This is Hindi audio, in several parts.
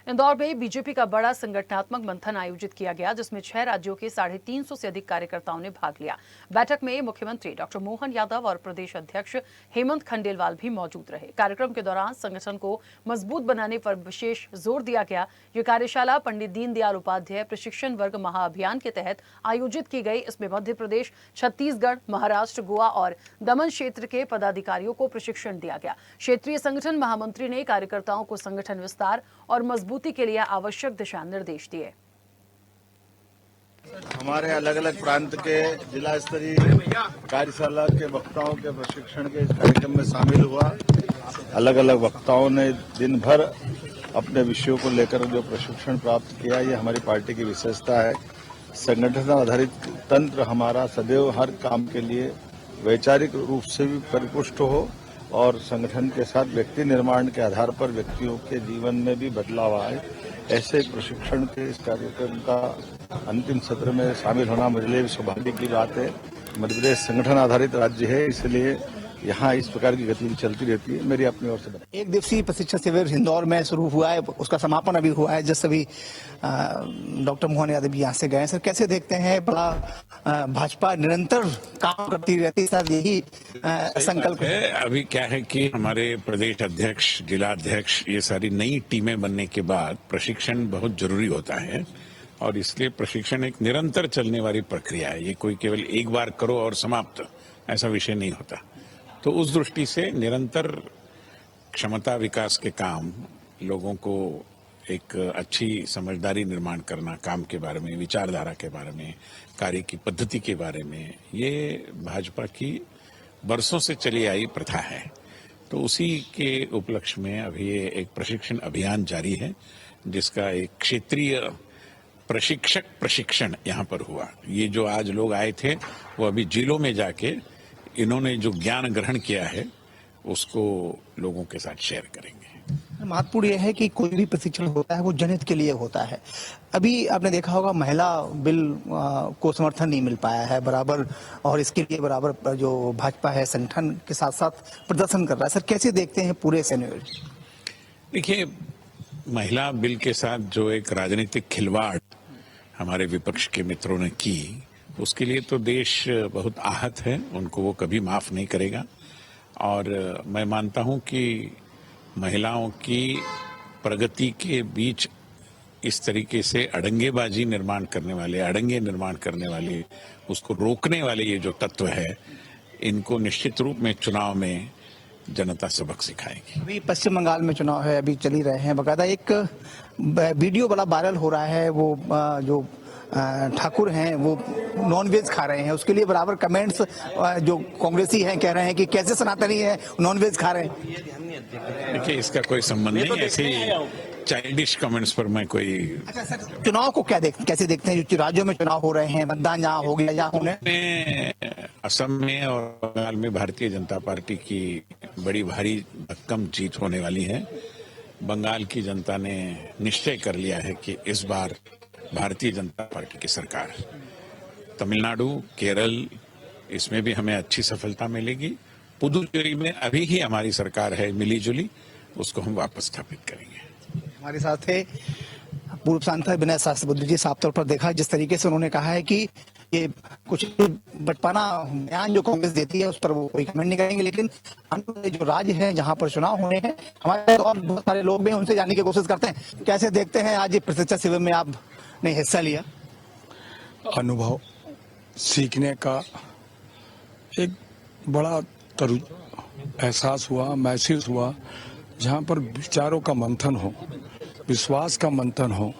इंदौर में बीजेपी का बड़ा संगठनात्मक मंथन आयोजित किया गया, जिसमें 6 राज्यों के 350 से अधिक कार्यकर्ताओं ने भाग लिया। बैठक में मुख्यमंत्री डॉक्टर मोहन यादव और प्रदेश अध्यक्ष हेमंत खंडेलवाल भी मौजूद रहे। कार्यक्रम के दौरान संगठन को मजबूत बनाने पर विशेष जोर दिया गया। ये कार्यशाला पंडित दीनदयाल उपाध्याय प्रशिक्षण वर्ग महाअभियान के तहत आयोजित की गई। इसमें मध्य प्रदेश, छत्तीसगढ़, महाराष्ट्र, गोवा और दमन क्षेत्र के पदाधिकारियों को प्रशिक्षण दिया गया। क्षेत्रीय संगठन महामंत्री ने कार्यकर्ताओं को संगठन विस्तार और मजबूती के लिए आवश्यक दिशा निर्देश दिए। हमारे अलग अलग प्रांत के जिला स्तरीय कार्यशाला के वक्ताओं के प्रशिक्षण के इस कार्यक्रम में शामिल हुआ। अलग अलग वक्ताओं ने दिन भर अपने विषयों को लेकर जो प्रशिक्षण प्राप्त किया, ये हमारी पार्टी की विशेषता है। संगठन आधारित तंत्र हमारा सदैव हर काम के लिए वैचारिक रूप से भी परिपुष्ट हो और संगठन के साथ व्यक्ति निर्माण के आधार पर व्यक्तियों के जीवन में भी बदलाव आए। ऐसे प्रशिक्षण के इस कार्यक्रम का अंतिम सत्र में शामिल होना मेरे लिए सौभाग्य की बात है। मध्य प्रदेश संगठन आधारित राज्य है, इसलिए यहाँ इस प्रकार की गतिविधि चलती रहती है। मेरी अपनी ओर से एक दिवसीय प्रशिक्षण शिविर इंदौर में शुरू हुआ है, उसका समापन अभी हुआ है। जिस अभी डॉक्टर मोहन यादव भी यहाँ से गए। सर, कैसे देखते हैं? बड़ा भाजपा निरंतर काम करती रहती है सर, यही संकल्प है। अभी क्या है कि हमारे प्रदेश अध्यक्ष, जिला अध्यक्ष, ये सारी नई टीमें बनने के बाद प्रशिक्षण बहुत जरूरी होता है और इसलिए प्रशिक्षण एक निरंतर चलने वाली प्रक्रिया है। ये कोई केवल एक बार करो और समाप्त, ऐसा विषय नहीं होता। तो उस दृष्टि से निरंतर क्षमता विकास के काम, लोगों को एक अच्छी समझदारी निर्माण करना, काम के बारे में, विचारधारा के बारे में, कार्य की पद्धति के बारे में, ये भाजपा की बरसों से चली आई प्रथा है। तो उसी के उपलक्ष्य में अभी ये एक प्रशिक्षण अभियान जारी है, जिसका एक क्षेत्रीय प्रशिक्षक प्रशिक्षण यहाँ पर हुआ। ये जो आज लोग आए थे, वो अभी जिलों में जाके इन्होंने जो ज्ञान ग्रहण किया है उसको लोगों के साथ शेयर करेंगे। महत्वपूर्ण यह है कि कोई भी प्रशिक्षण होता है वो जनहित के लिए होता है। अभी आपने देखा होगा महिला बिल को समर्थन नहीं मिल पाया है बराबर, और इसके लिए बराबर जो भाजपा है संगठन के साथ साथ प्रदर्शन कर रहा है। सर, कैसे देखते हैं पूरे सिनेरियो? देखिए, महिला बिल के साथ जो एक राजनीतिक खिलवाड़ हमारे विपक्ष के मित्रों ने की, उसके लिए तो देश बहुत आहत है, उनको वो कभी माफ नहीं करेगा। और मैं मानता हूं कि महिलाओं की प्रगति के बीच इस तरीके से अड़ंगे निर्माण करने वाले, उसको रोकने वाले ये जो तत्व है, इनको निश्चित रूप में चुनाव में जनता सबक सिखाएगी। अभी पश्चिम बंगाल में चुनाव है, अभी चल ही रहे हैं। बकायदा एक वीडियो बड़ा वायरल हो रहा है, वो जो ठाकुर हैं वो नॉनवेज खा रहे हैं, उसके लिए बराबर कमेंट्स जो कांग्रेसी हैं कह रहे हैं कि कैसे सनातनी है नॉनवेज खा रहे हैं। देखिए, इसका कोई संबंध नहीं, ऐसे चाइल्डिश कमेंट्स पर मैं कोई। अच्छा सर, चुनाव को कैसे देखते हैं? जो राज्यों में चुनाव हो रहे हैं, मतदान जहाँ हो गया यहाँ होने, असम में और बंगाल में भारतीय जनता पार्टी की बड़ी भारी भक्कम जीत होने वाली है। बंगाल की जनता ने निश्चय कर लिया है कि इस बार भारतीय जनता पार्टी की सरकार। तमिलनाडु, केरल, इसमें भी हमें अच्छी सफलता मिलेगी। पुदुचेरी में अभी ही हमारी सरकार है मिली जुली, उसको हम वापस स्थापित करेंगे। हमारे साथ थे पूर्व सांसद विनय सहस्त्रबुद्धे जी। साफ तौर पर देखा जिस तरीके से उन्होंने कहा है कि ये कुछ बचपना बयान जो कांग्रेस देती है उस पर वो कोई कमेंट नहीं करेंगे, लेकिन हम जो राज्य है जहां पर चुनाव होने हैं, हमारे और बहुत सारे लोग भी उनसे जानने की कोशिश करते हैं। कैसे देखते हैं आज ये प्रशिक्षण शिविर में आपने हिस्सा लिया? अनुभव सीखने का एक बड़ा एहसास हुआ, महसूस हुआ। जहाँ पर विचारों का मंथन हो, विश्वास का मंथन हो,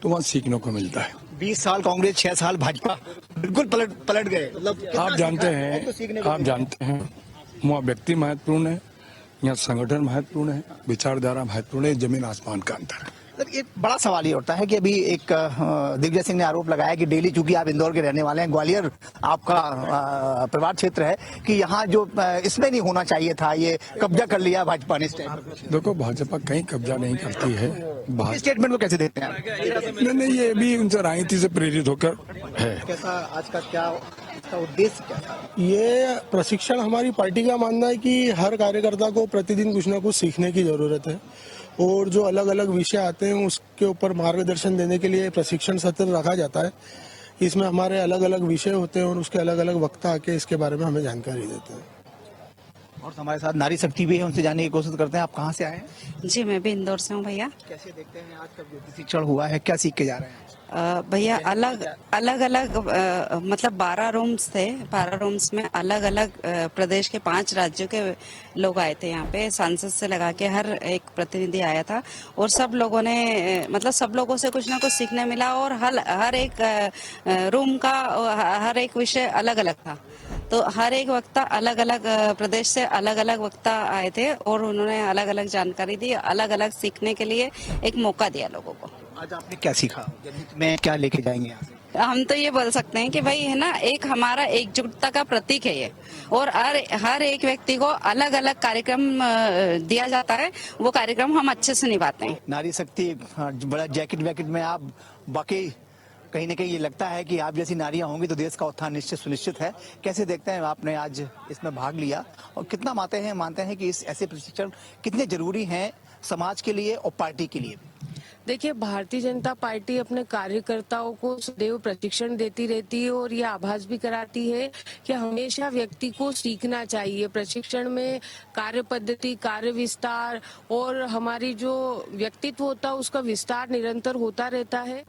तो वहाँ सीखने को मिलता है। 20 साल कांग्रेस, 6 साल भाजपा, बिल्कुल पलट गए। आप जानते हैं वहाँ व्यक्ति महत्वपूर्ण है, यहाँ संगठन महत्वपूर्ण है, विचारधारा महत्वपूर्ण है, जमीन आसमान का अंतर है। एक बड़ा सवाल ये उठता है कि अभी एक दिग्विजय सिंह ने आरोप लगाया कि डेली, चूंकि आप इंदौर के रहने वाले हैं, ग्वालियर आपका प्रभार क्षेत्र है, कि यहाँ जो इसमें नहीं होना चाहिए था, ये कब्जा कर लिया भाजपा ने। देखो, भाजपा कहीं कब्जा नहीं करती है। स्टेटमेंट को कैसे देखते हैं? नहीं, ये भी उनसे राजनीति से प्रेरित होकर है। कैसा आज का क्या इसका उद्देश्य क्या था? ये प्रशिक्षण, हमारी पार्टी का मानना है कि हर कार्यकर्ता को प्रतिदिन कुछ ना कुछ सीखने की जरूरत है और जो अलग अलग विषय आते हैं उसके ऊपर मार्गदर्शन देने के लिए प्रशिक्षण सत्र रखा जाता है। इसमें हमारे अलग अलग विषय होते हैं और उसके अलग अलग वक्ता आके इसके बारे में हमें जानकारी देते हैं। और हमारे साथ नारी शक्ति भी है, उनसे जानने की कोशिश करते हैं। आप कहाँ से आए हैं? जी मैं भी इंदौर से हूँ भैया। कैसे देखते हैं आज का जो प्रशिक्षण हुआ है, क्या सीख के जा रहे हैं? भैया अलग अलग मतलब 12 रूम्स थे। 12 रूम्स में अलग अलग प्रदेश के 5 राज्यों के लोग आए थे। यहाँ पे सांसद से लगा के हर एक प्रतिनिधि आया था और सब लोगों ने मतलब सब लोगों से कुछ ना कुछ सीखने मिला और हर एक रूम का हर एक विषय अलग अलग था। तो हर एक वक्ता अलग अलग प्रदेश से अलग अलग वक्ता आए थे और उन्होंने अलग अलग जानकारी दी, अलग अलग सीखने के लिए एक मौका दिया लोगों को। आज आपने क्या सीखा? जनहित में क्या लेके जाएंगे यहाँ से? हम तो ये बोल सकते हैं कि भाई है ना, एक हमारा एकजुटता का प्रतीक है ये और हर एक व्यक्ति को अलग अलग कार्यक्रम दिया जाता है, वो कार्यक्रम हम अच्छे से निभाते हैं। नारी शक्ति बड़ा जैकेट वैकेट में आप बाकी कहीं ना कहीं ये लगता है कि आप जैसी नारियां होंगी तो देश का उत्थान निश्चित सुनिश्चित है। कैसे देखते हैं, आपने आज इसमें भाग लिया और कितना मानते हैं कि इस ऐसे प्रशिक्षण कितने जरूरी हैं समाज के लिए और पार्टी के लिए? देखिए, भारतीय जनता पार्टी अपने कार्यकर्ताओं को सदैव प्रशिक्षण देती रहती है और ये आभास भी कराती है कि हमेशा व्यक्ति को सीखना चाहिए। प्रशिक्षण में कार्य पद्धति, कार्य विस्तार और हमारी जो व्यक्तित्व होता है उसका विस्तार निरंतर होता रहता है।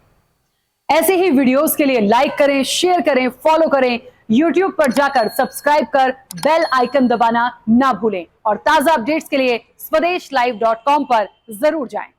ऐसे ही वीडियोस के लिए लाइक करें, शेयर करें, फॉलो करें। YouTube पर जाकर सब्सक्राइब कर बेल आइकन दबाना ना भूलें और ताजा अपडेट्स के लिए स्वदेशलाइव.com पर जरूर जाएं।